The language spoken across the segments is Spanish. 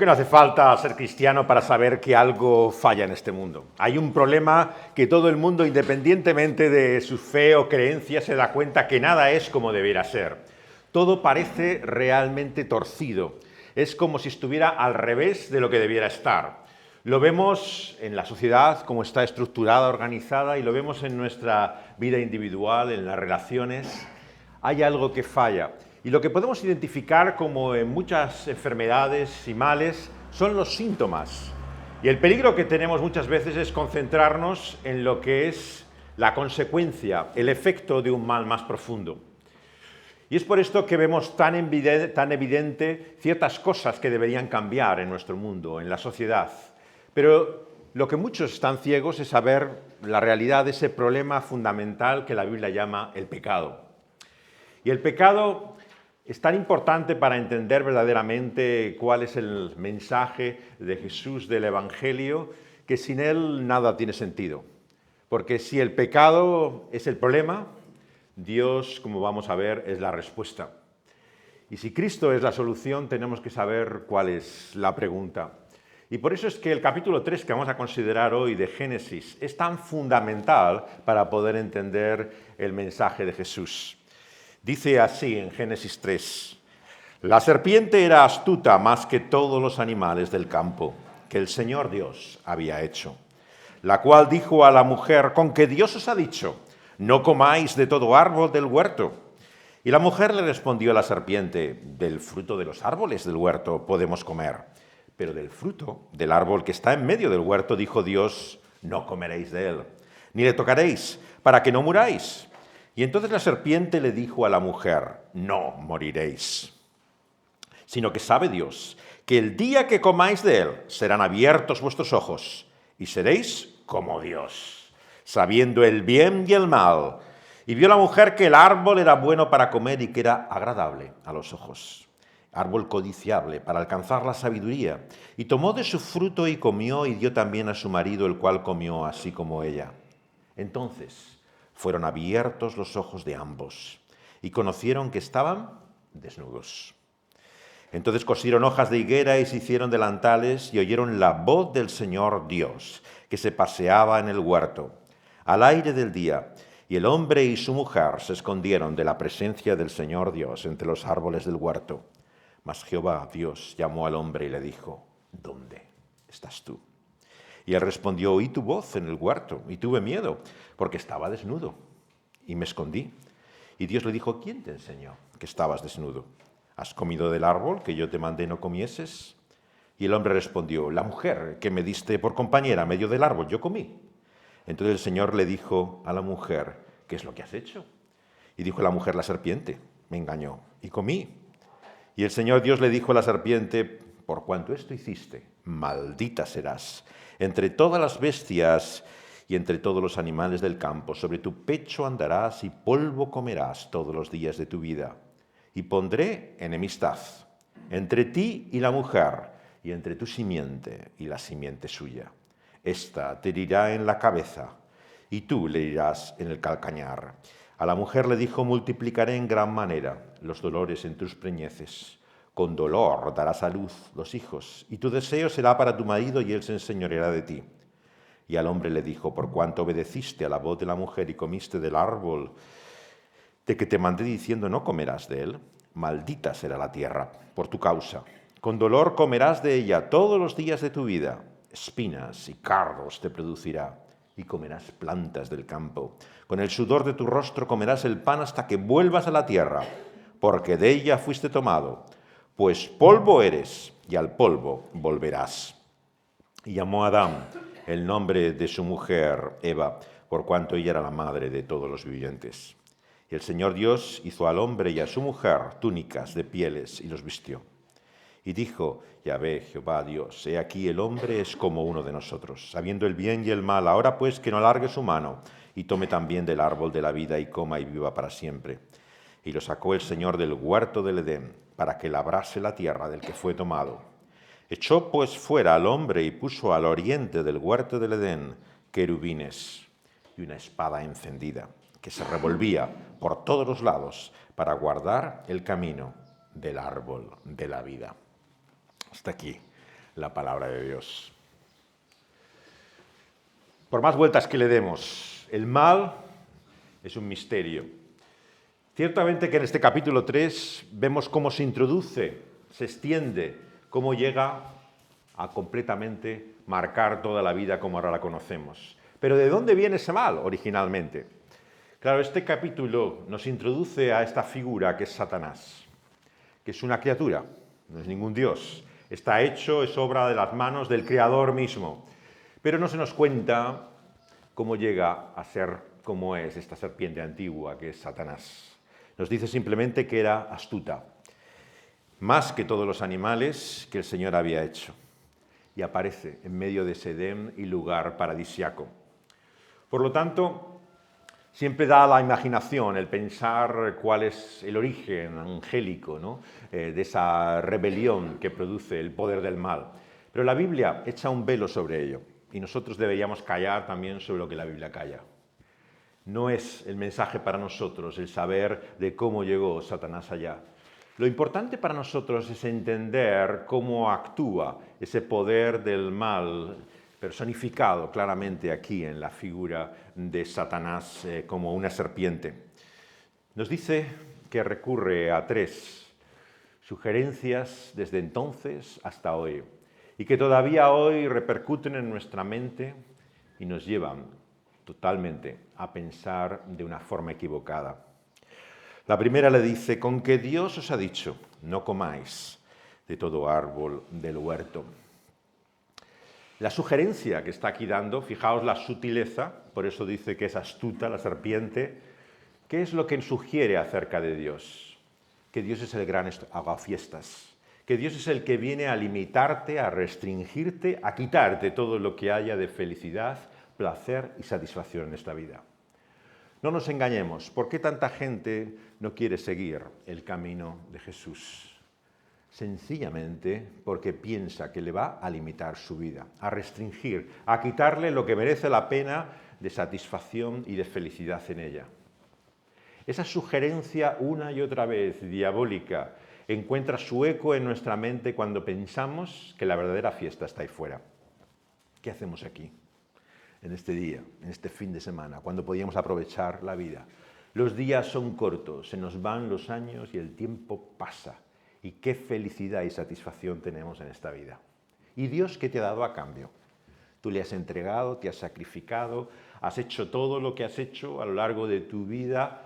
que no hace falta ser cristiano para saber que algo falla en este mundo. Hay un problema que todo el mundo, independientemente de su fe o creencia, se da cuenta que nada es como debiera ser. Todo parece realmente torcido. Es como si estuviera al revés de lo que debiera estar. Lo vemos en la sociedad, cómo está estructurada, organizada, y lo vemos en nuestra vida individual, en las relaciones. Hay algo que falla. Y lo que podemos identificar, como en muchas enfermedades y males, son los síntomas. Y el peligro que tenemos muchas veces es concentrarnos en lo que es la consecuencia, el efecto de un mal más profundo. Y es por esto que vemos tan evidente ciertas cosas que deberían cambiar en nuestro mundo, en la sociedad. Pero lo que muchos están ciegos es saber la realidad de ese problema fundamental que la Biblia llama el pecado. Y el pecado es tan importante para entender verdaderamente cuál es el mensaje de Jesús del Evangelio, que sin él nada tiene sentido. Porque si el pecado es el problema, Dios, como vamos a ver, es la respuesta. Y si Cristo es la solución, tenemos que saber cuál es la pregunta. Y por eso es que el capítulo 3 que vamos a considerar hoy de Génesis es tan fundamental para poder entender el mensaje de Jesús. Dice así en Génesis 3, la serpiente era astuta más que todos los animales del campo que el Señor Dios había hecho, la cual dijo a la mujer, ¿con qué Dios os ha dicho? No comáis de todo árbol del huerto. Y la mujer le respondió a la serpiente, del fruto de los árboles del huerto podemos comer, pero del fruto del árbol que está en medio del huerto, dijo Dios, no comeréis de él, ni le tocaréis, para que no muráis. Y entonces la serpiente le dijo a la mujer, no moriréis, sino que sabe Dios que el día que comáis de él serán abiertos vuestros ojos y seréis como Dios, sabiendo el bien y el mal. Y vio la mujer que el árbol era bueno para comer y que era agradable a los ojos, árbol codiciable para alcanzar la sabiduría. Y tomó de su fruto y comió y dio también a su marido, el cual comió así como ella. Entonces fueron abiertos los ojos de ambos y conocieron que estaban desnudos. Entonces cosieron hojas de higuera y se hicieron delantales y oyeron la voz del Señor Dios, que se paseaba en el huerto al aire del día. Y el hombre y su mujer se escondieron de la presencia del Señor Dios entre los árboles del huerto. Mas Jehová Dios llamó al hombre y le dijo, ¿dónde estás tú? Y él respondió, oí tu voz en el huerto y tuve miedo, porque estaba desnudo y me escondí. Y Dios le dijo, ¿quién te enseñó que estabas desnudo? ¿Has comido del árbol que yo te mandé no comieses? Y el hombre respondió, la mujer que me diste por compañera a medio del árbol, yo comí. Entonces el Señor le dijo a la mujer, ¿qué es lo que has hecho? Y dijo la mujer, la serpiente me engañó y comí. Y el Señor Dios le dijo a la serpiente, por cuanto esto hiciste, maldita serás entre todas las bestias y entre todos los animales del campo. Sobre tu pecho andarás y polvo comerás todos los días de tu vida. Y pondré enemistad entre ti y la mujer, y entre tu simiente y la simiente suya. Esta te herirá en la cabeza, y tú le herirás en el calcañar. A la mujer le dijo, multiplicaré en gran manera los dolores en tus preñeces. Con dolor darás a luz los hijos, y tu deseo será para tu marido, y él se enseñoreará de ti. Y al hombre le dijo, por cuanto obedeciste a la voz de la mujer y comiste del árbol de que te mandé diciendo, no comerás de él, maldita será la tierra por tu causa. Con dolor comerás de ella todos los días de tu vida. Espinas y cardos te producirá, y comerás plantas del campo. Con el sudor de tu rostro comerás el pan hasta que vuelvas a la tierra, porque de ella fuiste tomado. Pues polvo eres, y al polvo volverás. Y llamó a Adán el nombre de su mujer, Eva, por cuanto ella era la madre de todos los vivientes. Y el Señor Dios hizo al hombre y a su mujer túnicas de pieles y los vistió. Y dijo, Yahvé, Jehová Dios, he aquí el hombre es como uno de nosotros, sabiendo el bien y el mal. Ahora pues que no alargue su mano y tome también del árbol de la vida y coma y viva para siempre. Y lo sacó el Señor del huerto del Edén, para que labrase la tierra del que fue tomado. Echó pues fuera al hombre y puso al oriente del huerto del Edén querubines y una espada encendida, que se revolvía por todos los lados para guardar el camino del árbol de la vida. Hasta aquí la palabra de Dios. Por más vueltas que le demos, el mal es un misterio. Ciertamente que en este capítulo 3 vemos cómo se introduce, se extiende, cómo llega a completamente marcar toda la vida como ahora la conocemos. Pero ¿de dónde viene ese mal originalmente? Claro, este capítulo nos introduce a esta figura que es Satanás, que es una criatura, no es ningún dios. Está hecho, es obra de las manos del Creador mismo. Pero no se nos cuenta cómo llega a ser como es esta serpiente antigua que es Satanás. Nos dice simplemente que era astuta, más que todos los animales que el Señor había hecho. Y aparece en medio de ese Edén y lugar paradisiaco. Por lo tanto, siempre da a la imaginación el pensar cuál es el origen angélico, ¿no? De esa rebelión que produce el poder del mal. Pero la Biblia echa un velo sobre ello y nosotros deberíamos callar también sobre lo que la Biblia calla. No es el mensaje para nosotros el saber de cómo llegó Satanás allá. Lo importante para nosotros es entender cómo actúa ese poder del mal personificado claramente aquí en la figura de Satanás como una serpiente. Nos dice que recurre a 3 sugerencias desde entonces hasta hoy y que todavía hoy repercuten en nuestra mente y nos llevan totalmente a pensar de una forma equivocada. La primera le dice, con que Dios os ha dicho, no comáis de todo árbol del huerto. La sugerencia que está aquí dando, fijaos la sutileza, por eso dice que es astuta la serpiente, ¿qué es lo que sugiere acerca de Dios? Que Dios es el gran aguafiestas, que Dios es el que viene a limitarte, a restringirte, a quitarte todo lo que haya de felicidad, placer y satisfacción en esta vida. No nos engañemos, ¿por qué tanta gente no quiere seguir el camino de Jesús? Sencillamente porque piensa que le va a limitar su vida, a restringir, a quitarle lo que merece la pena de satisfacción y de felicidad en ella. Esa sugerencia una y otra vez diabólica encuentra su eco en nuestra mente cuando pensamos que la verdadera fiesta está ahí fuera. ¿Qué hacemos aquí? En este día, en este fin de semana, cuando podíamos aprovechar la vida. Los días son cortos, se nos van los años y el tiempo pasa. Y qué felicidad y satisfacción tenemos en esta vida. ¿Y Dios qué te ha dado a cambio? Tú le has entregado, te has sacrificado, has hecho todo lo que has hecho a lo largo de tu vida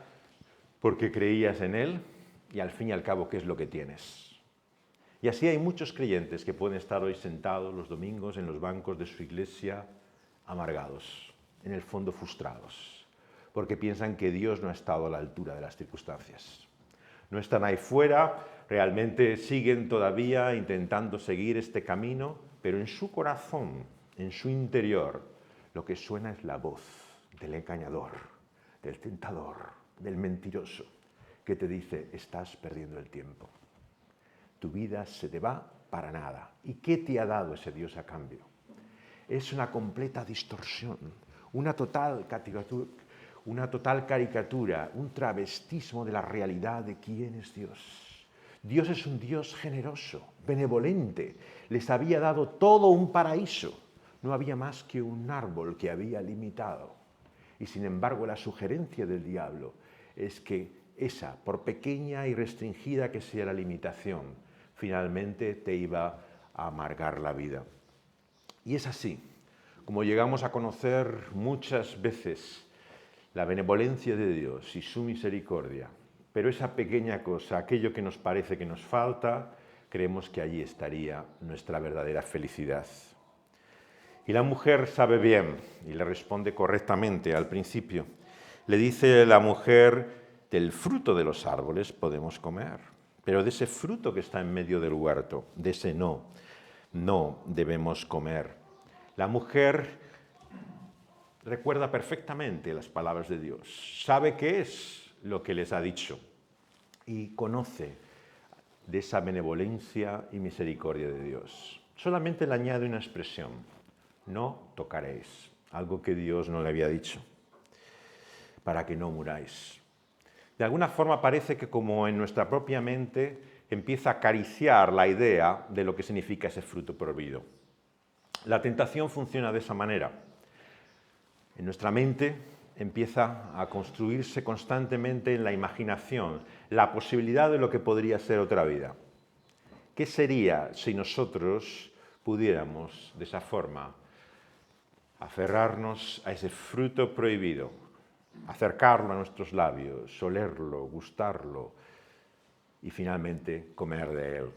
porque creías en Él y al fin y al cabo, ¿qué es lo que tienes? Y así hay muchos creyentes que pueden estar hoy sentados los domingos en los bancos de su iglesia, amargados, en el fondo frustrados, porque piensan que Dios no ha estado a la altura de las circunstancias. No están ahí fuera, realmente siguen todavía intentando seguir este camino, pero en su corazón, en su interior, lo que suena es la voz del engañador, del tentador, del mentiroso, que te dice, estás perdiendo el tiempo. Tu vida se te va para nada. ¿Y qué te ha dado ese Dios a cambio? Es una completa distorsión, una total caricatura, un travestismo de la realidad de quién es Dios. Dios es un Dios generoso, benevolente, les había dado todo un paraíso, no había más que un árbol que había limitado. Y sin embargo la sugerencia del diablo es que esa, por pequeña y restringida que sea la limitación, finalmente te iba a amargar la vida. Y es así, como llegamos a conocer muchas veces la benevolencia de Dios y su misericordia, pero esa pequeña cosa, aquello que nos parece que nos falta, creemos que allí estaría nuestra verdadera felicidad. Y la mujer sabe bien y le responde correctamente al principio. Le dice la mujer, del fruto de los árboles podemos comer, pero de ese fruto que está en medio del huerto, de ese no debemos comer. La mujer recuerda perfectamente las palabras de Dios, sabe qué es lo que les ha dicho y conoce de esa benevolencia y misericordia de Dios. Solamente le añade una expresión, no tocaréis, algo que Dios no le había dicho, para que no muráis. De alguna forma parece que como en nuestra propia mente empieza a acariciar la idea de lo que significa ese fruto prohibido. La tentación funciona de esa manera. En nuestra mente empieza a construirse constantemente en la imaginación la posibilidad de lo que podría ser otra vida. ¿Qué sería si nosotros pudiéramos, de esa forma, aferrarnos a ese fruto prohibido, acercarlo a nuestros labios, olerlo, gustarlo y finalmente comer de él?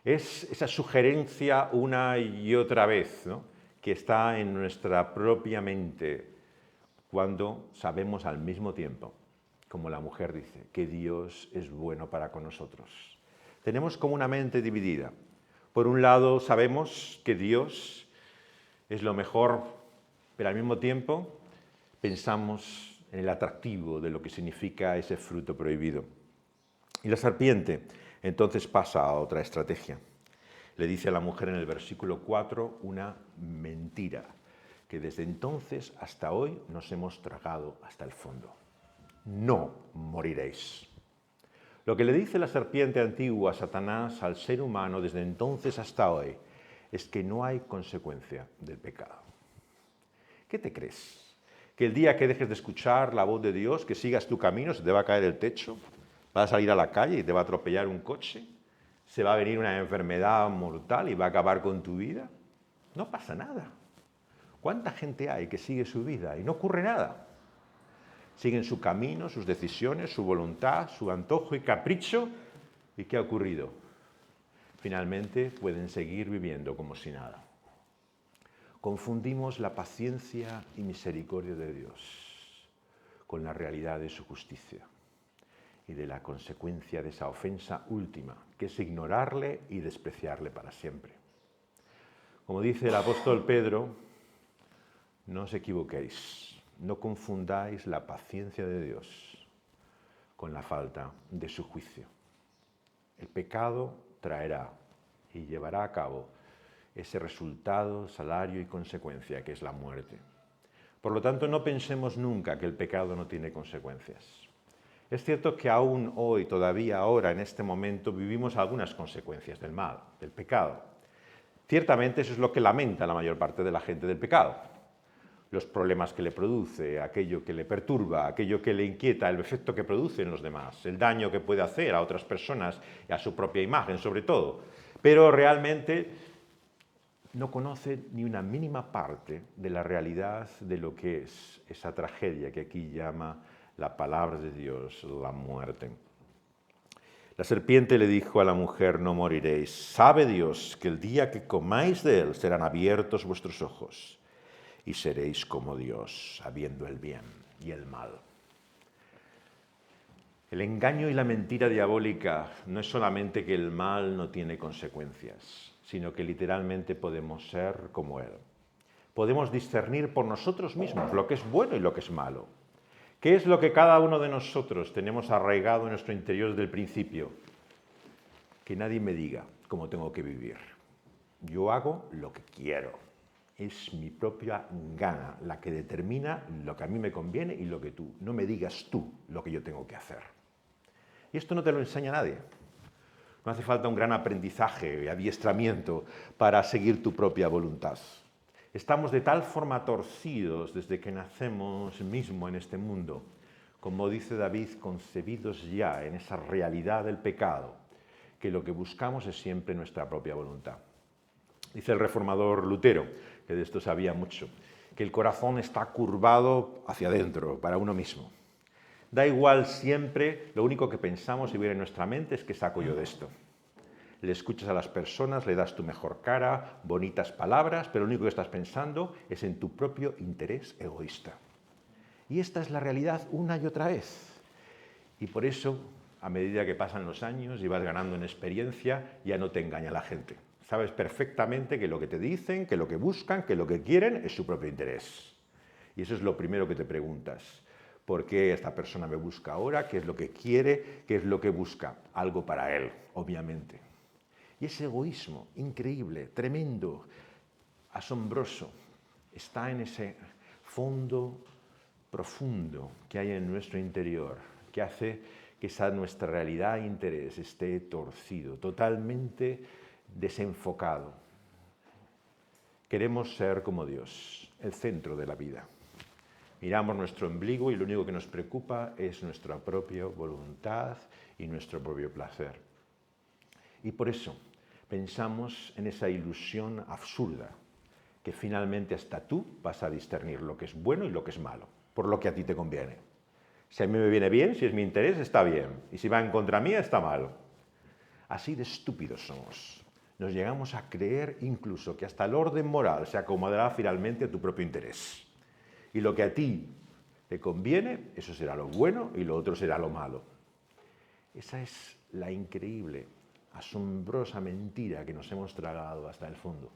Es esa sugerencia una y otra vez, ¿no?, que está en nuestra propia mente cuando sabemos al mismo tiempo, como la mujer dice, que Dios es bueno para con nosotros. Tenemos como una mente dividida. Por un lado sabemos que Dios es lo mejor, pero al mismo tiempo pensamos en el atractivo de lo que significa ese fruto prohibido. Y la serpiente entonces pasa a otra estrategia. Le dice a la mujer en el versículo 4 una mentira que desde entonces hasta hoy nos hemos tragado hasta el fondo. No moriréis. Lo que le dice la serpiente antigua a Satanás al ser humano desde entonces hasta hoy es que no hay consecuencia del pecado. ¿Qué te crees? ¿Que el día que dejes de escuchar la voz de Dios, que sigas tu camino, se te va a caer el techo? ¿Vas a salir a la calle y te va a atropellar un coche? ¿Se va a venir una enfermedad mortal y va a acabar con tu vida? No pasa nada. ¿Cuánta gente hay que sigue su vida y no ocurre nada? Siguen su camino, sus decisiones, su voluntad, su antojo y capricho. ¿Y qué ha ocurrido? Finalmente pueden seguir viviendo como si nada. Confundimos la paciencia y misericordia de Dios con la realidad de su justicia y de la consecuencia de esa ofensa última, que es ignorarle y despreciarle para siempre. Como dice el apóstol Pedro, no os equivoquéis, no confundáis la paciencia de Dios con la falta de su juicio. El pecado traerá y llevará a cabo ese resultado, salario y consecuencia que es la muerte. Por lo tanto, no pensemos nunca que el pecado no tiene consecuencias. Es cierto que aún hoy, todavía ahora, en este momento, vivimos algunas consecuencias del mal, del pecado. Ciertamente eso es lo que lamenta la mayor parte de la gente del pecado. Los problemas que le produce, aquello que le perturba, aquello que le inquieta, el efecto que produce en los demás, el daño que puede hacer a otras personas y a su propia imagen, sobre todo. Pero realmente no conoce ni una mínima parte de la realidad de lo que es esa tragedia que aquí llama la palabra de Dios, la muerte. La serpiente le dijo a la mujer, no moriréis. Sabe Dios que el día que comáis de él serán abiertos vuestros ojos y seréis como Dios, sabiendo el bien y el mal. El engaño y la mentira diabólica no es solamente que el mal no tiene consecuencias, sino que literalmente podemos ser como él. Podemos discernir por nosotros mismos lo que es bueno y lo que es malo. ¿Qué es lo que cada uno de nosotros tenemos arraigado en nuestro interior desde el principio? Que nadie me diga cómo tengo que vivir. Yo hago lo que quiero. Es mi propia gana la que determina lo que a mí me conviene y lo que tú. No me digas tú lo que yo tengo que hacer. Y esto no te lo enseña nadie. No hace falta un gran aprendizaje y adiestramiento para seguir tu propia voluntad. Estamos de tal forma torcidos desde que nacemos mismo en este mundo, como dice David, concebidos ya en esa realidad del pecado, que lo que buscamos es siempre nuestra propia voluntad. Dice el reformador Lutero, que de esto sabía mucho, que el corazón está curvado hacia adentro, para uno mismo. Da igual siempre, lo único que pensamos y viene en nuestra mente es que saco yo de esto. Le escuchas a las personas, le das tu mejor cara, bonitas palabras, pero lo único que estás pensando es en tu propio interés egoísta. Y esta es la realidad una y otra vez. Y por eso, a medida que pasan los años y vas ganando en experiencia, ya no te engaña la gente. Sabes perfectamente que lo que te dicen, que lo que buscan, que lo que quieren es su propio interés. Y eso es lo primero que te preguntas. ¿Por qué esta persona me busca ahora? ¿Qué es lo que quiere? ¿Qué es lo que busca? Algo para él, obviamente. Y ese egoísmo increíble, tremendo, asombroso, está en ese fondo profundo que hay en nuestro interior, que hace que esa nuestra realidad e interés esté torcido, totalmente desenfocado. Queremos ser como Dios, el centro de la vida. Miramos nuestro ombligo y lo único que nos preocupa es nuestra propia voluntad y nuestro propio placer. Y por eso pensamos en esa ilusión absurda, que finalmente hasta tú vas a discernir lo que es bueno y lo que es malo, por lo que a ti te conviene. Si a mí me viene bien, si es mi interés, está bien, y si va en contra mía, está mal. Así de estúpidos somos. Nos llegamos a creer incluso que hasta el orden moral se acomodará finalmente a tu propio interés. Y lo que a ti te conviene, eso será lo bueno y lo otro será lo malo. Esa es la increíble, asombrosa mentira que nos hemos tragado hasta el fondo.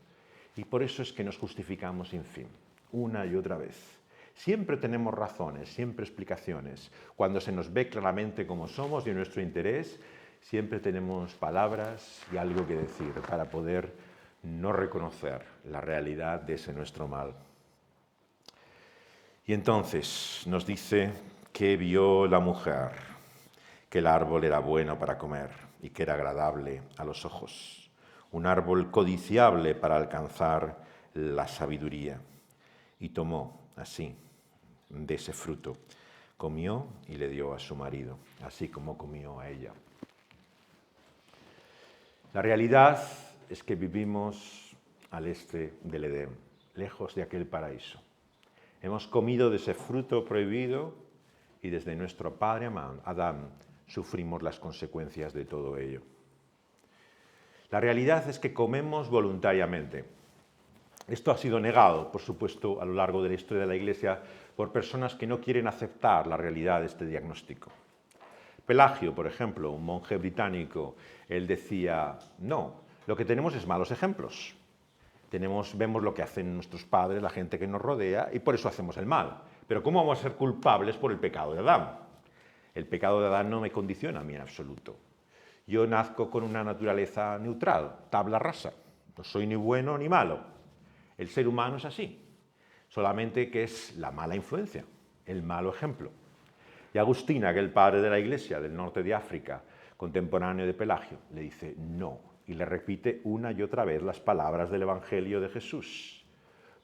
Y por eso es que nos justificamos sin fin, una y otra vez. Siempre tenemos razones, siempre explicaciones. Cuando se nos ve claramente cómo somos y nuestro interés, siempre tenemos palabras y algo que decir para poder no reconocer la realidad de ese nuestro mal. Y entonces nos dice que vio la mujer, que el árbol era bueno para comer y que era agradable a los ojos, un árbol codiciable para alcanzar la sabiduría. Y tomó así de ese fruto, comió y le dio a su marido, así como comió a ella. La realidad es que vivimos al este del Edén, lejos de aquel paraíso. Hemos comido de ese fruto prohibido y desde nuestro padre Adán sufrimos las consecuencias de todo ello. La realidad es que comemos voluntariamente. Esto ha sido negado, por supuesto, a lo largo de la historia de la Iglesia por personas que no quieren aceptar la realidad de este diagnóstico. Pelagio, por ejemplo, un monje británico, él decía, no, lo que tenemos es malos ejemplos. Vemos lo que hacen nuestros padres, la gente que nos rodea, y por eso hacemos el mal. Pero ¿cómo vamos a ser culpables por el pecado de Adán? El pecado de Adán no me condiciona a mí en absoluto. Yo nazco con una naturaleza neutral, tabla rasa. No soy ni bueno ni malo. El ser humano es así, solamente que es la mala influencia, el malo ejemplo. Y Agustín, aquel padre de la Iglesia del norte de África, contemporáneo de Pelagio, le dice no, y le repite una y otra vez las palabras del Evangelio de Jesús,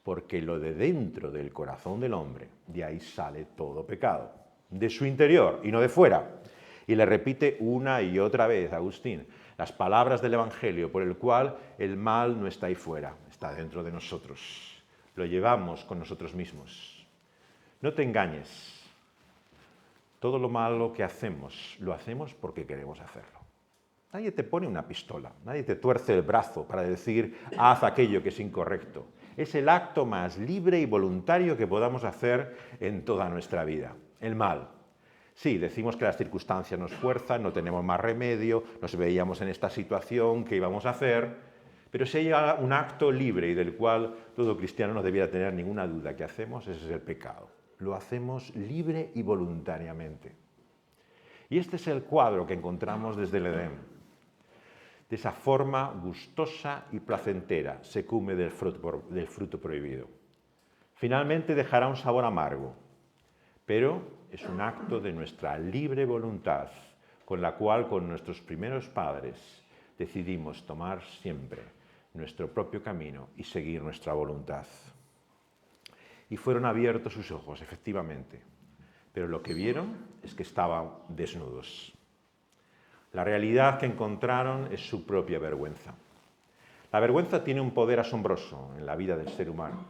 porque lo de dentro del corazón del hombre, de ahí sale todo pecado, de su interior y no de fuera. Y le repite una y otra vez, Agustín, las palabras del Evangelio por el cual el mal no está ahí fuera, está dentro de nosotros. Lo llevamos con nosotros mismos. No te engañes. Todo lo malo que hacemos, lo hacemos porque queremos hacerlo. Nadie te pone una pistola, nadie te tuerce el brazo para decir, haz aquello que es incorrecto. Es el acto más libre y voluntario que podamos hacer en toda nuestra vida, el mal. Sí, decimos que las circunstancias nos fuerzan, no tenemos más remedio, nos veíamos en esta situación, ¿qué íbamos a hacer? Pero si hay un acto libre y del cual todo cristiano no debiera tener ninguna duda que hacemos, ese es el pecado. Lo hacemos libre y voluntariamente. Y este es el cuadro que encontramos desde el Edén. De esa forma gustosa y placentera se come del fruto prohibido. Finalmente dejará un sabor amargo, pero es un acto de nuestra libre voluntad, con la cual con nuestros primeros padres decidimos tomar siempre nuestro propio camino y seguir nuestra voluntad. Y fueron abiertos sus ojos, efectivamente, pero lo que vieron es que estaban desnudos. La realidad que encontraron es su propia vergüenza. La vergüenza tiene un poder asombroso en la vida del ser humano.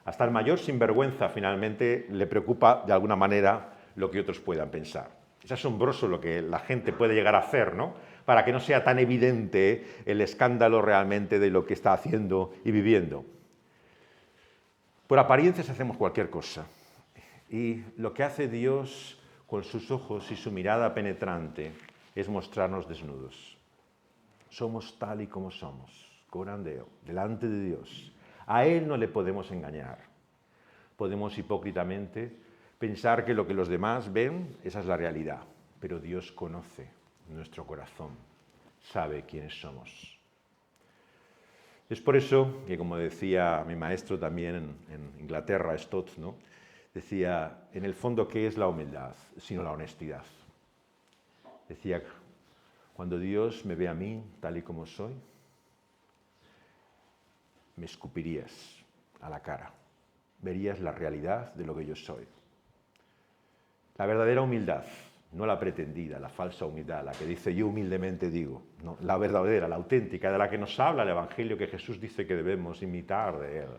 Hasta el mayor sinvergüenza finalmente le preocupa de alguna manera lo que otros puedan pensar. Es asombroso lo que la gente puede llegar a hacer, ¿no? Para que no sea tan evidente el escándalo realmente de lo que está haciendo y viviendo. Por apariencias hacemos cualquier cosa. Y lo que hace Dios con sus ojos y su mirada penetrante es mostrarnos desnudos. Somos tal y como somos, corandeo, delante de Dios. A Él no le podemos engañar. Podemos hipócritamente pensar que lo que los demás ven, esa es la realidad. Pero Dios conoce nuestro corazón, sabe quiénes somos. Es por eso que, como decía mi maestro también en Inglaterra, Stott, ¿no? Decía, en el fondo, ¿qué es la humildad? Sino la honestidad. Decía, cuando Dios me ve a mí tal y como soy, me escupirías a la cara, verías la realidad de lo que yo soy. La verdadera humildad, no la pretendida, la falsa humildad, la que dice yo humildemente digo, no, la verdadera, la auténtica, de la que nos habla el Evangelio que Jesús dice que debemos imitar de Él,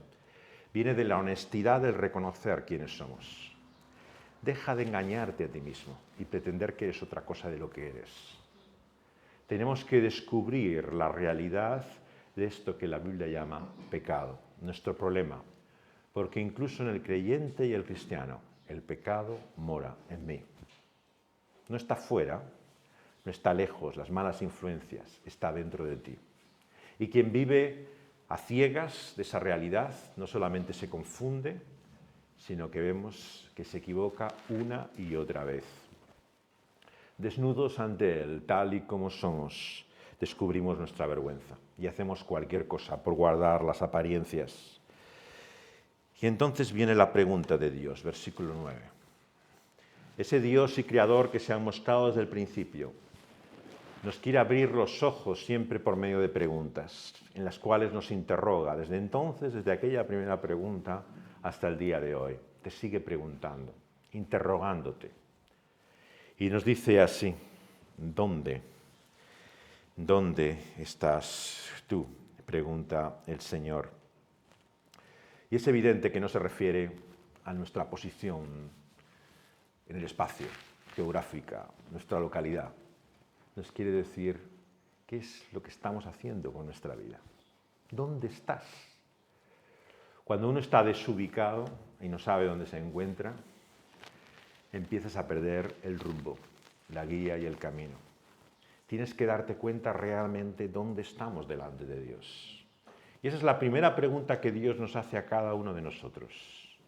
viene de la honestidad del reconocer quiénes somos. Deja de engañarte a ti mismo y pretender que eres otra cosa de lo que eres. Tenemos que descubrir la realidad de esto que la Biblia llama pecado, nuestro problema, porque incluso en el creyente y el cristiano, el pecado mora en mí. No está fuera, no está lejos, las malas influencias, está dentro de ti. Y quien vive a ciegas de esa realidad no solamente se confunde, sino que vemos que se equivoca una y otra vez. Desnudos ante Él, tal y como somos, descubrimos nuestra vergüenza y hacemos cualquier cosa por guardar las apariencias. Y entonces viene la pregunta de Dios, versículo 9. Ese Dios y Creador que se ha mostrado desde el principio, nos quiere abrir los ojos siempre por medio de preguntas, en las cuales nos interroga, desde entonces, desde aquella primera pregunta hasta el día de hoy. Te sigue preguntando, interrogándote. Y nos dice así, ¿dónde estás tú?, pregunta el Señor. Y es evidente que no se refiere a nuestra posición en el espacio, geográfica, nuestra localidad. Nos quiere decir qué es lo que estamos haciendo con nuestra vida. ¿Dónde estás? Cuando uno está desubicado y no sabe dónde se encuentra, empiezas a perder el rumbo, la guía y el camino. Tienes que darte cuenta realmente dónde estamos delante de Dios. Y esa es la primera pregunta que Dios nos hace a cada uno de nosotros.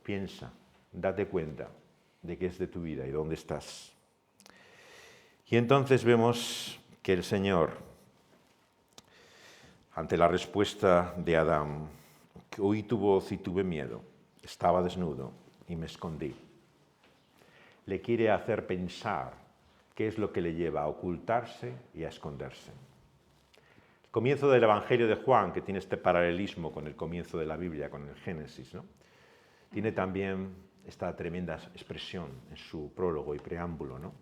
Piensa, date cuenta de qué es de tu vida y dónde estás. Y entonces vemos que el Señor, ante la respuesta de Adán, que oí tu voz y tuve miedo, estaba desnudo y me escondí, le quiere hacer pensar qué es lo que le lleva a ocultarse y a esconderse. El comienzo del Evangelio de Juan, que tiene este paralelismo con el comienzo de la Biblia, con el Génesis, ¿no?, tiene también esta tremenda expresión en su prólogo y preámbulo, ¿no?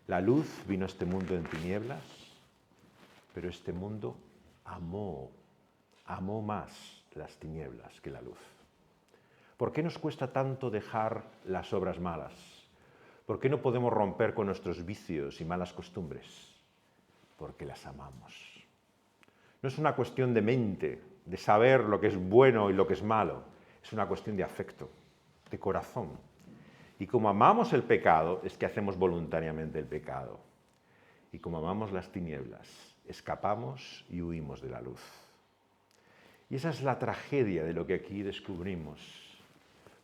La luz vino a este mundo en tinieblas, pero este mundo amó más las tinieblas que la luz. ¿Por qué nos cuesta tanto dejar las obras malas? ¿Por qué no podemos romper con nuestros vicios y malas costumbres? Porque las amamos. No es una cuestión de mente, de saber lo que es bueno y lo que es malo. Es una cuestión de afecto, de corazón. Y como amamos el pecado, es que hacemos voluntariamente el pecado. Y como amamos las tinieblas, escapamos y huimos de la luz. Y esa es la tragedia de lo que aquí descubrimos.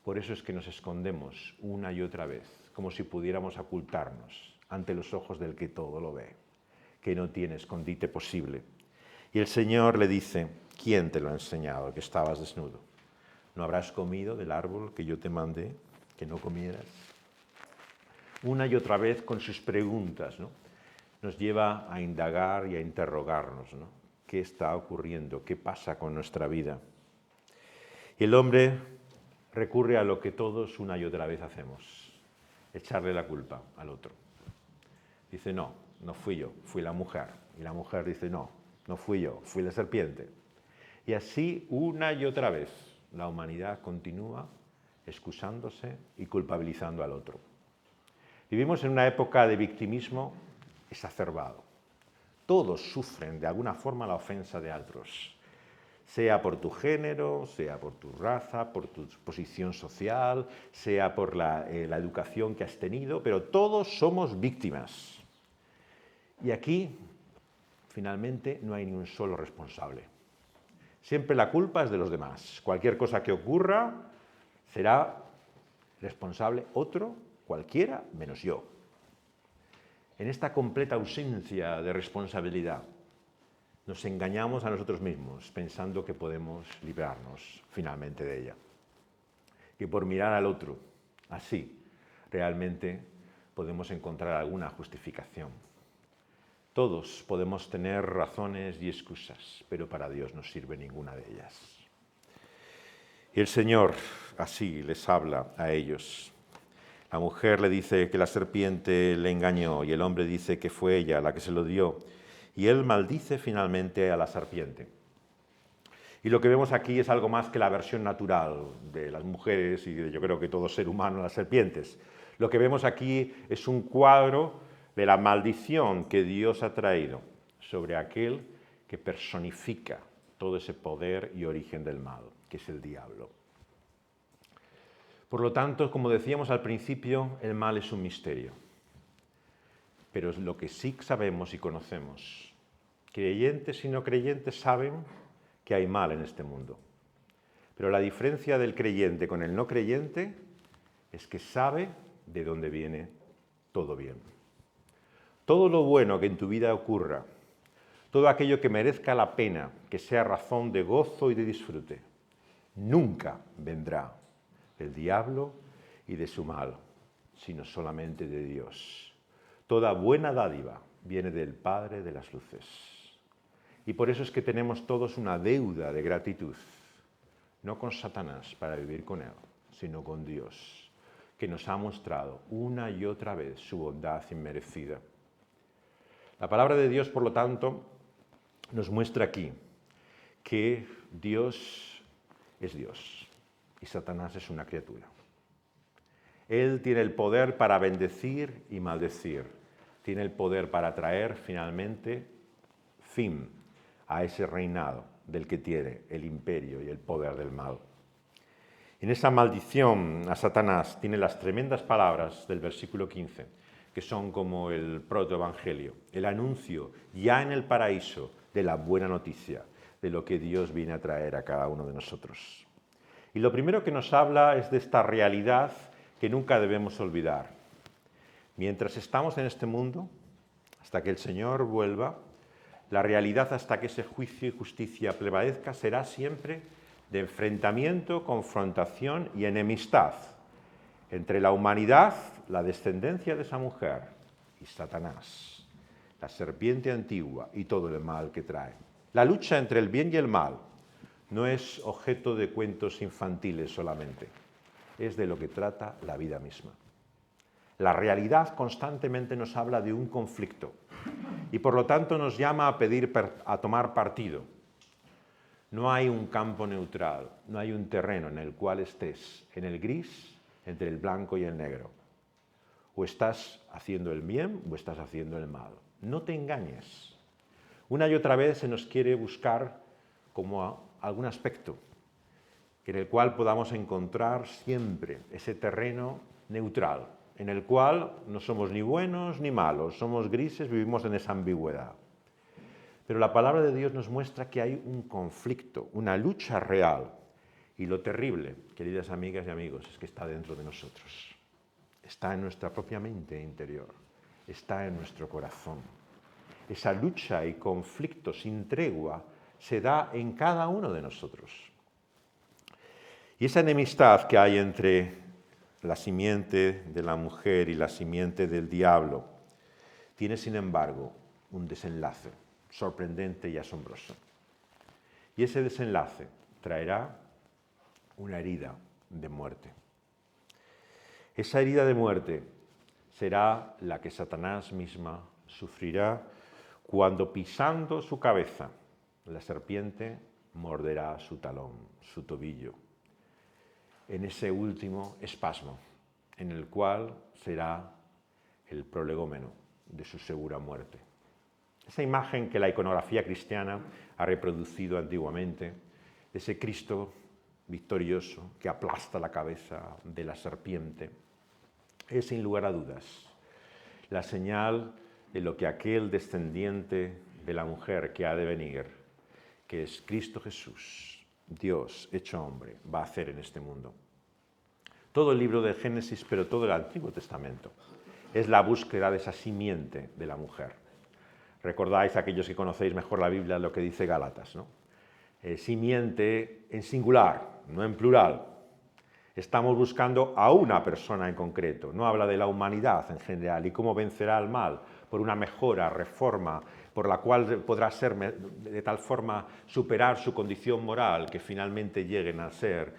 Por eso es que nos escondemos una y otra vez, como si pudiéramos ocultarnos ante los ojos del que todo lo ve, que no tiene escondite posible. Y el Señor le dice, ¿quién te lo ha enseñado que estabas desnudo? ¿No habrás comido del árbol que yo te mandé que no comieras? Una y otra vez con sus preguntas, ¿no?, nos lleva a indagar y a interrogarnos, ¿no? ¿Qué está ocurriendo? ¿Qué pasa con nuestra vida? Y el hombre recurre a lo que todos una y otra vez hacemos, echarle la culpa al otro. Dice, no fui yo, fui la mujer. Y la mujer dice, no fui yo, fui la serpiente. Y así una y otra vez la humanidad continúa excusándose y culpabilizando al otro. Vivimos en una época de victimismo exacerbado. Todos sufren de alguna forma la ofensa de otros, sea por tu género, sea por tu raza, por tu posición social, sea por la educación que has tenido, pero todos somos víctimas. Y aquí, finalmente, no hay ni un solo responsable. Siempre la culpa es de los demás. Cualquier cosa que ocurra será responsable otro, cualquiera, menos yo. En esta completa ausencia de responsabilidad, nos engañamos a nosotros mismos pensando que podemos librarnos finalmente de ella. Que por mirar al otro así, realmente podemos encontrar alguna justificación. Todos podemos tener razones y excusas, pero para Dios no sirve ninguna de ellas. Y el Señor así les habla a ellos. La mujer le dice que la serpiente le engañó y el hombre dice que fue ella la que se lo dio. Y él maldice finalmente a la serpiente. Y lo que vemos aquí es algo más que la versión natural de las mujeres y yo creo que todo ser humano, las serpientes. Lo que vemos aquí es un cuadro de la maldición que Dios ha traído sobre aquel que personifica todo ese poder y origen del mal, que es el diablo. Por lo tanto, como decíamos al principio, el mal es un misterio. Pero lo que sí sabemos y conocemos, creyentes y no creyentes saben que hay mal en este mundo. Pero la diferencia del creyente con el no creyente es que sabe de dónde viene todo bien. Todo lo bueno que en tu vida ocurra, todo aquello que merezca la pena, que sea razón de gozo y de disfrute, nunca vendrá del diablo y de su mal, sino solamente de Dios. Toda buena dádiva viene del Padre de las luces. Y por eso es que tenemos todos una deuda de gratitud, no con Satanás para vivir con él, sino con Dios, que nos ha mostrado una y otra vez su bondad inmerecida. La palabra de Dios, por lo tanto, nos muestra aquí que Dios es Dios y Satanás es una criatura. Él tiene el poder para bendecir y maldecir. Tiene el poder para traer finalmente fin a ese reinado del que tiene el imperio y el poder del mal. En esa maldición a Satanás tiene las tremendas palabras del versículo 15, que son como el protoevangelio, el anuncio ya en el paraíso de la buena noticia, de lo que Dios viene a traer a cada uno de nosotros. Y lo primero que nos habla es de esta realidad que nunca debemos olvidar. Mientras estamos en este mundo, hasta que el Señor vuelva, la realidad hasta que ese juicio y justicia prevalezca será siempre de enfrentamiento, confrontación y enemistad entre la humanidad, la descendencia de esa mujer, y Satanás, la serpiente antigua y todo el mal que trae. La lucha entre el bien y el mal no es objeto de cuentos infantiles solamente, es de lo que trata la vida misma. La realidad constantemente nos habla de un conflicto y por lo tanto nos llama a tomar partido. No hay un campo neutral, no hay un terreno en el cual estés en el gris entre el blanco y el negro. O estás haciendo el bien o estás haciendo el mal. No te engañes. Una y otra vez se nos quiere buscar como algún aspecto en el cual podamos encontrar siempre ese terreno neutral, en el cual no somos ni buenos ni malos, somos grises, vivimos en esa ambigüedad. Pero la palabra de Dios nos muestra que hay un conflicto, una lucha real. Y lo terrible, queridas amigas y amigos, es que está dentro de nosotros. Está en nuestra propia mente interior. Está en nuestro corazón. Esa lucha y conflicto sin tregua se da en cada uno de nosotros. Y esa enemistad que hay entre la simiente de la mujer y la simiente del diablo tiene, sin embargo, un desenlace sorprendente y asombroso. Y ese desenlace traerá una herida de muerte. Esa herida de muerte será la que Satanás misma sufrirá cuando, pisando su cabeza, la serpiente morderá su talón, su tobillo, en ese último espasmo, en el cual será el prolegómeno de su segura muerte. Esa imagen que la iconografía cristiana ha reproducido antiguamente, de ese Cristo victorioso que aplasta la cabeza de la serpiente, es sin lugar a dudas la señal de lo que aquel descendiente de la mujer que ha de venir, que es Cristo Jesús, Dios hecho hombre, va a hacer en este mundo. Todo el libro de Génesis, pero todo el Antiguo Testamento, es la búsqueda de esa simiente de la mujer. Recordáis, aquellos que conocéis mejor la Biblia, lo que dice Gálatas, ¿no? Simiente en singular, no en plural. Estamos buscando a una persona en concreto, no habla de la humanidad en general y cómo vencerá al mal por una mejora, reforma, por la cual podrá ser de tal forma superar su condición moral que finalmente lleguen a ser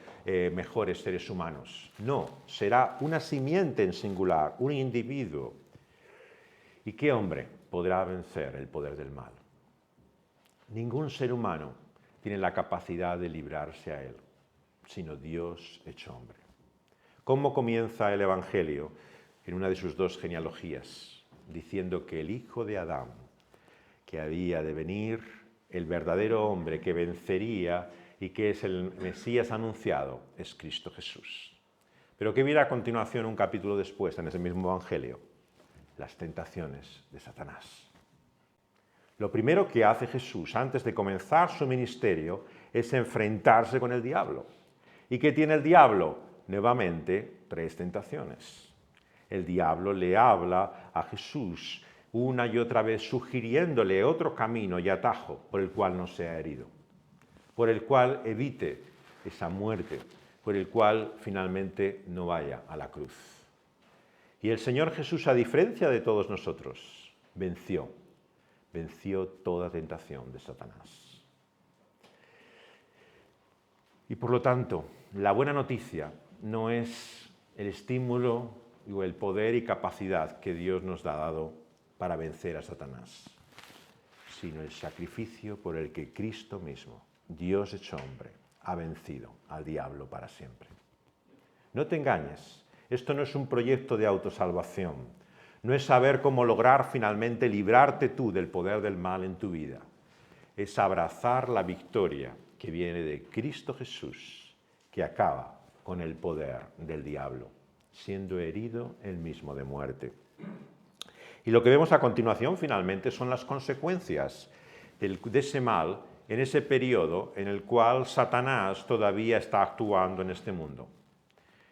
mejores seres humanos. No, será una simiente en singular, un individuo. ¿Y qué hombre podrá vencer el poder del mal? Ningún ser humano tiene la capacidad de librarse a él, sino Dios hecho hombre. ¿Cómo comienza el Evangelio? En una de sus dos genealogías, diciendo que el hijo de Adán, que había de venir, el verdadero hombre que vencería y que es el Mesías anunciado, es Cristo Jesús. Pero ¿qué viene a continuación un capítulo después, en ese mismo Evangelio? Las tentaciones de Satanás. Lo primero que hace Jesús antes de comenzar su ministerio es enfrentarse con el diablo. ¿Y qué tiene el diablo? Nuevamente, 3 tentaciones. El diablo le habla a Jesús una y otra vez sugiriéndole otro camino y atajo por el cual no sea herido, por el cual evite esa muerte, por el cual finalmente no vaya a la cruz. Y el Señor Jesús, a diferencia de todos nosotros, venció toda tentación de Satanás. Y por lo tanto, la buena noticia no es el estímulo o el poder y capacidad que Dios nos ha dado para vencer a Satanás, sino el sacrificio por el que Cristo mismo, Dios hecho hombre, ha vencido al diablo para siempre. No te engañes, esto no es un proyecto de autosalvación, no es saber cómo lograr finalmente librarte tú del poder del mal en tu vida, es abrazar la victoria que viene de Cristo Jesús, que acaba con el poder del diablo, siendo herido él mismo de muerte. Y lo que vemos a continuación finalmente son las consecuencias de ese mal en ese periodo en el cual Satanás todavía está actuando en este mundo.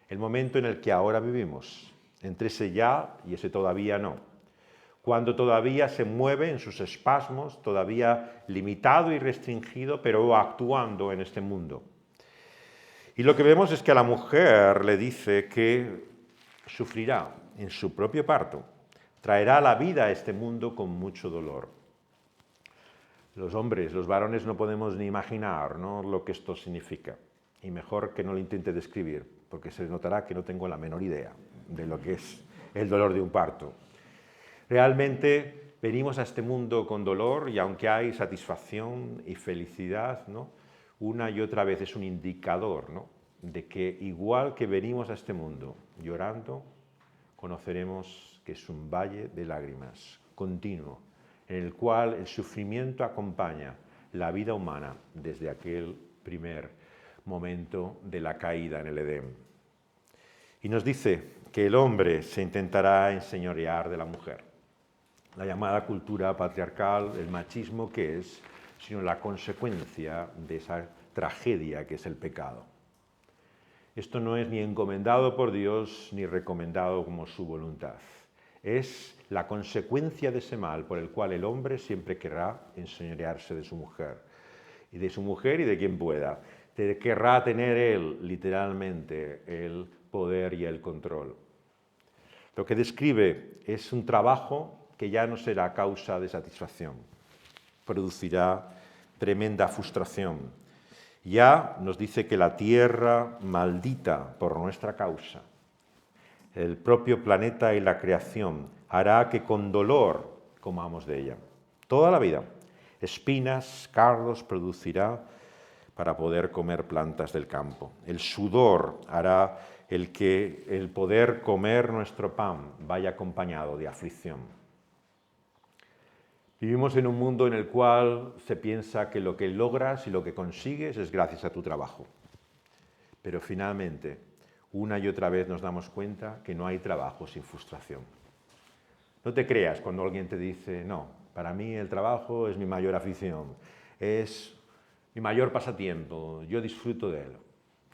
El momento en el que ahora vivimos, entre ese ya y ese todavía no. Cuando todavía se mueve en sus espasmos, todavía limitado y restringido, pero actuando en este mundo. Y lo que vemos es que a la mujer le dice que sufrirá en su propio parto, traerá la vida a este mundo con mucho dolor. Los hombres, los varones, no podemos ni imaginar, ¿no?, lo que esto significa. Y mejor que no lo intente describir, porque se notará que no tengo la menor idea de lo que es el dolor de un parto. Realmente venimos a este mundo con dolor y aunque hay satisfacción y felicidad, ¿no?, una y otra vez es un indicador, ¿no?, de que igual que venimos a este mundo llorando, conoceremos que es un valle de lágrimas continuo, en el cual el sufrimiento acompaña la vida humana desde aquel primer momento de la caída en el Edén. Y nos dice que el hombre se intentará enseñorear de la mujer. La llamada cultura patriarcal, el machismo, ¿qué es?, sino la consecuencia de esa tragedia que es el pecado. Esto no es ni encomendado por Dios ni recomendado como su voluntad. Es la consecuencia de ese mal por el cual el hombre siempre querrá enseñorearse de su mujer y de quien pueda. Querrá tener él, literalmente, el poder y el control. Lo que describe es un trabajo que ya no será causa de satisfacción, producirá tremenda frustración. Ya nos dice que la tierra maldita por nuestra causa, el propio planeta y la creación, hará que con dolor comamos de ella. Toda la vida, espinas, cardos producirá para poder comer plantas del campo. El sudor hará el que el poder comer nuestro pan vaya acompañado de aflicción. Vivimos en un mundo en el cual se piensa que lo que logras y lo que consigues es gracias a tu trabajo. Pero finalmente, una y otra vez nos damos cuenta que no hay trabajo sin frustración. No te creas cuando alguien te dice, no, para mí el trabajo es mi mayor afición, es mi mayor pasatiempo, yo disfruto de él.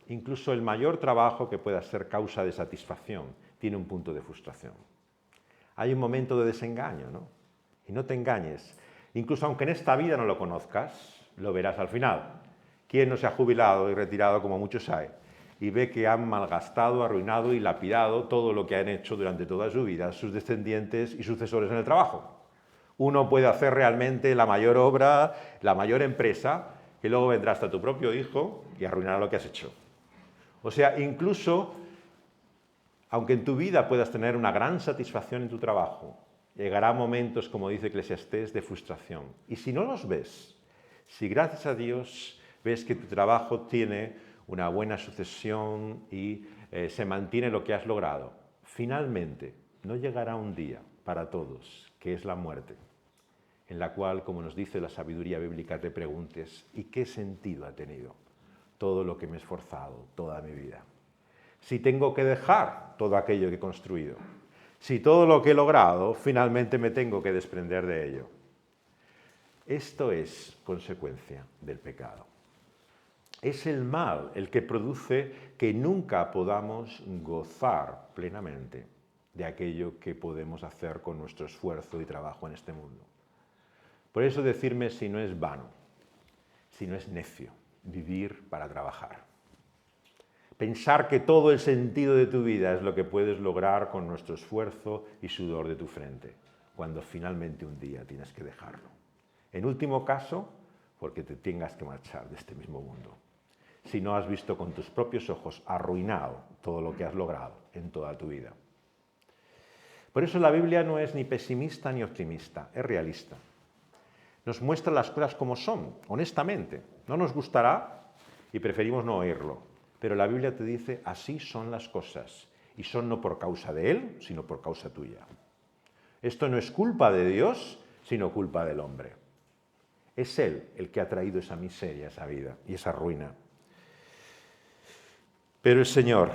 Incluso el mayor trabajo que pueda ser causa de satisfacción tiene un punto de frustración. Hay un momento de desengaño, ¿no? Y no te engañes. Incluso aunque en esta vida no lo conozcas, lo verás al final. ¿Quién no se ha jubilado y retirado como muchos hay? y ve que han malgastado, arruinado y lapidado todo lo que han hecho durante toda su vida sus descendientes y sucesores en el trabajo. Uno puede hacer realmente la mayor obra, la mayor empresa, que luego vendrá hasta tu propio hijo y arruinará lo que has hecho. O sea, incluso, aunque en tu vida puedas tener una gran satisfacción en tu trabajo, llegará momentos, como dice Eclesiastés, de frustración. Y si no los ves, si gracias a Dios ves que tu trabajo tiene una buena sucesión y se mantiene lo que has logrado, finalmente no llegará un día para todos, que es la muerte, en la cual, como nos dice la sabiduría bíblica, te preguntes, ¿y qué sentido ha tenido todo lo que me he esforzado toda mi vida? Si tengo que dejar todo aquello que he construido, si todo lo que he logrado, finalmente me tengo que desprender de ello. Esto es consecuencia del pecado. Es el mal el que produce que nunca podamos gozar plenamente de aquello que podemos hacer con nuestro esfuerzo y trabajo en este mundo. Por eso decirme si no es vano, si no es necio, vivir para trabajar. Pensar que todo el sentido de tu vida es lo que puedes lograr con nuestro esfuerzo y sudor de tu frente, cuando finalmente un día tienes que dejarlo. En último caso, porque te tengas que marchar de este mismo mundo, si no has visto con tus propios ojos arruinado todo lo que has logrado en toda tu vida. Por eso la Biblia no es ni pesimista ni optimista, es realista. Nos muestra las cosas como son, honestamente. No nos gustará y preferimos no oírlo, pero la Biblia te dice, así son las cosas, y son no por causa de Él, sino por causa tuya. Esto no es culpa de Dios, sino culpa del hombre. Es Él el que ha traído esa miseria, esa vida y esa ruina. Pero el Señor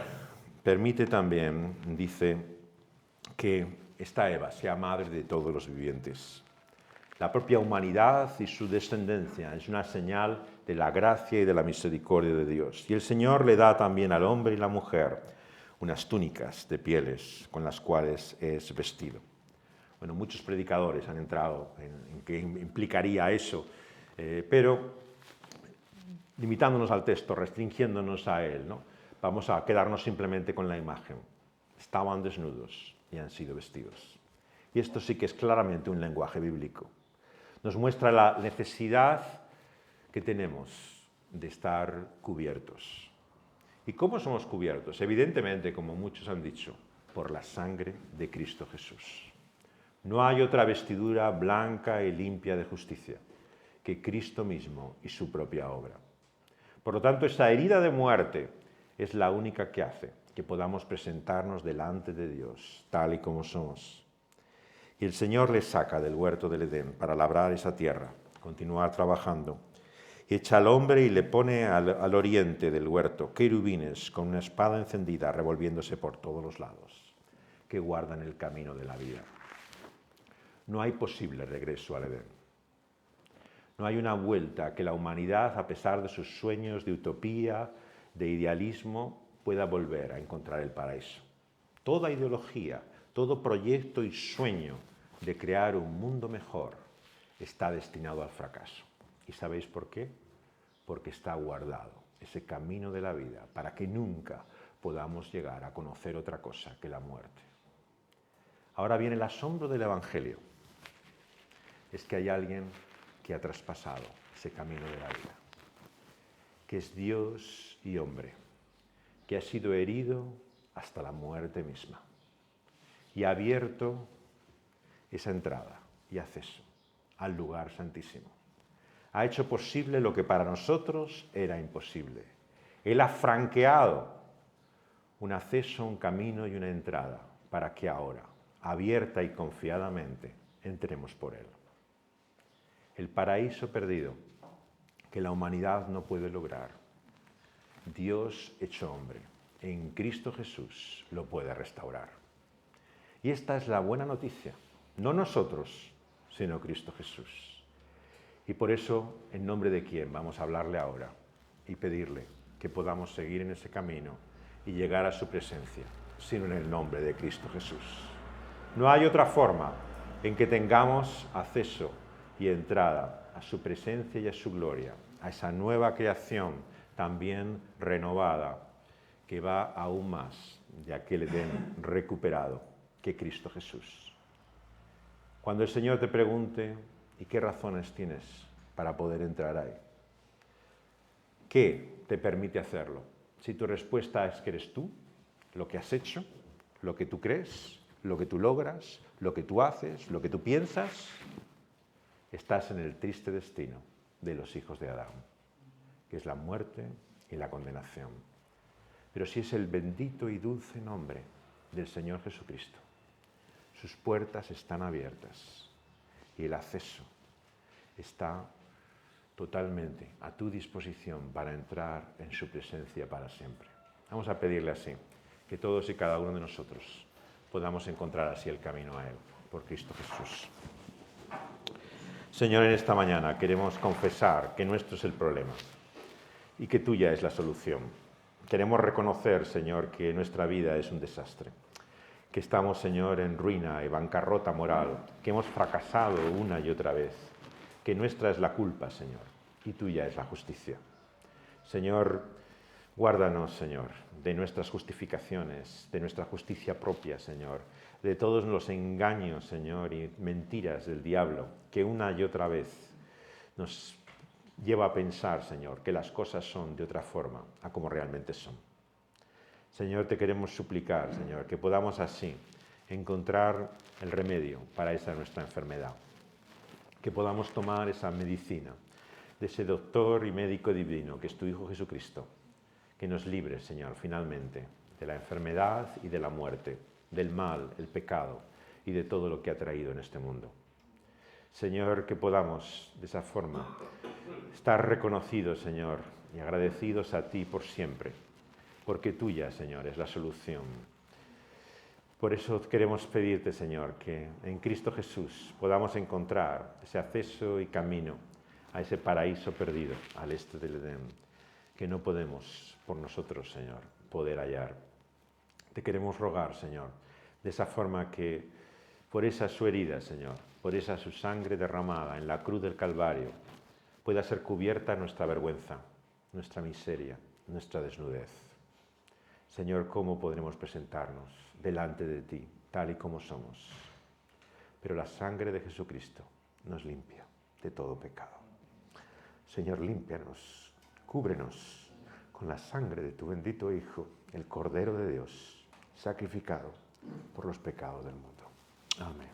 permite también, dice, que esta Eva sea madre de todos los vivientes. La propia humanidad y su descendencia es una señal de la gracia y de la misericordia de Dios. Y el Señor le da también al hombre y la mujer unas túnicas de pieles con las cuales es vestido. Bueno, muchos predicadores han entrado en qué implicaría eso, pero limitándonos al texto, restringiéndonos a él, ¿no? Vamos a quedarnos simplemente con la imagen. Estaban desnudos y han sido vestidos. Y esto sí que es claramente un lenguaje bíblico. Nos muestra la necesidad que tenemos de estar cubiertos. ¿Y cómo somos cubiertos? Evidentemente, como muchos han dicho, por la sangre de Cristo Jesús. No hay otra vestidura blanca y limpia de justicia que Cristo mismo y su propia obra. Por lo tanto, esa herida de muerte es la única que hace que podamos presentarnos delante de Dios, tal y como somos. Y el Señor les saca del huerto del Edén para labrar esa tierra, continuar trabajando. Y echa al hombre y le pone al oriente del huerto querubines con una espada encendida revolviéndose por todos los lados, que guardan el camino de la vida. No hay posible regreso al Edén. No hay una vuelta que la humanidad, a pesar de sus sueños de utopía, de idealismo, pueda volver a encontrar el paraíso. Toda ideología, todo proyecto y sueño de crear un mundo mejor está destinado al fracaso. ¿Y sabéis por qué? Porque está guardado ese camino de la vida para que nunca podamos llegar a conocer otra cosa que la muerte. Ahora viene el asombro del Evangelio. Es que hay alguien que ha traspasado ese camino de la vida, que es Dios y hombre, que ha sido herido hasta la muerte misma y ha abierto esa entrada y acceso al lugar santísimo. Ha hecho posible lo que para nosotros era imposible. Él ha franqueado un acceso, un camino y una entrada para que ahora, abierta y confiadamente, entremos por él. El paraíso perdido que la humanidad no puede lograr, Dios hecho hombre, en Cristo Jesús lo puede restaurar. Y esta es la buena noticia, no nosotros, sino Cristo Jesús. Y por eso, en nombre de quién vamos a hablarle ahora y pedirle que podamos seguir en ese camino y llegar a su presencia, sino en el nombre de Cristo Jesús. No hay otra forma en que tengamos acceso y entrada a su presencia y a su gloria, a esa nueva creación también renovada que va aún más de aquel Edén recuperado que Cristo Jesús. Cuando el Señor te pregunte, ¿y qué razones tienes para poder entrar ahí? ¿Qué te permite hacerlo? Si tu respuesta es que eres tú, lo que has hecho, lo que tú crees, lo que tú logras, lo que tú haces, lo que tú piensas, estás en el triste destino de los hijos de Adán, que es la muerte y la condenación. Pero si es el bendito y dulce nombre del Señor Jesucristo, sus puertas están abiertas y el acceso está totalmente a tu disposición para entrar en su presencia para siempre. Vamos a pedirle así, que todos y cada uno de nosotros podamos encontrar así el camino a Él, por Cristo Jesús. Señor, en esta mañana queremos confesar que nuestro es el problema y que tuya es la solución. Queremos reconocer, Señor, que nuestra vida es un desastre, que estamos, Señor, en ruina y bancarrota moral, que hemos fracasado una y otra vez, que nuestra es la culpa, Señor, y tuya es la justicia. Señor, guárdanos, Señor, de nuestras justificaciones, de nuestra justicia propia, Señor, de todos los engaños, Señor, y mentiras del diablo, que una y otra vez nos lleva a pensar, Señor, que las cosas son de otra forma a como realmente son. Señor, te queremos suplicar, Señor, que podamos así encontrar el remedio para esa nuestra enfermedad, que podamos tomar esa medicina de ese doctor y médico divino que es tu Hijo Jesucristo, que nos libre, Señor, finalmente de la enfermedad y de la muerte, del mal, el pecado y de todo lo que ha traído en este mundo. Señor, que podamos de esa forma estar reconocidos, Señor, y agradecidos a ti por siempre, porque tuya, Señor, es la solución. Por eso queremos pedirte, Señor, que en Cristo Jesús podamos encontrar ese acceso y camino a ese paraíso perdido al este del Edén, que no podemos por nosotros, Señor, poder hallar. Te queremos rogar, Señor, de esa forma que por esa su herida, Señor, por esa su sangre derramada en la cruz del Calvario, pueda ser cubierta nuestra vergüenza, nuestra miseria, nuestra desnudez. Señor, ¿cómo podremos presentarnos delante de ti, tal y como somos? Pero la sangre de Jesucristo nos limpia de todo pecado. Señor, límpianos, cúbrenos con la sangre de tu bendito Hijo, el Cordero de Dios, sacrificado por los pecados del mundo. Amén.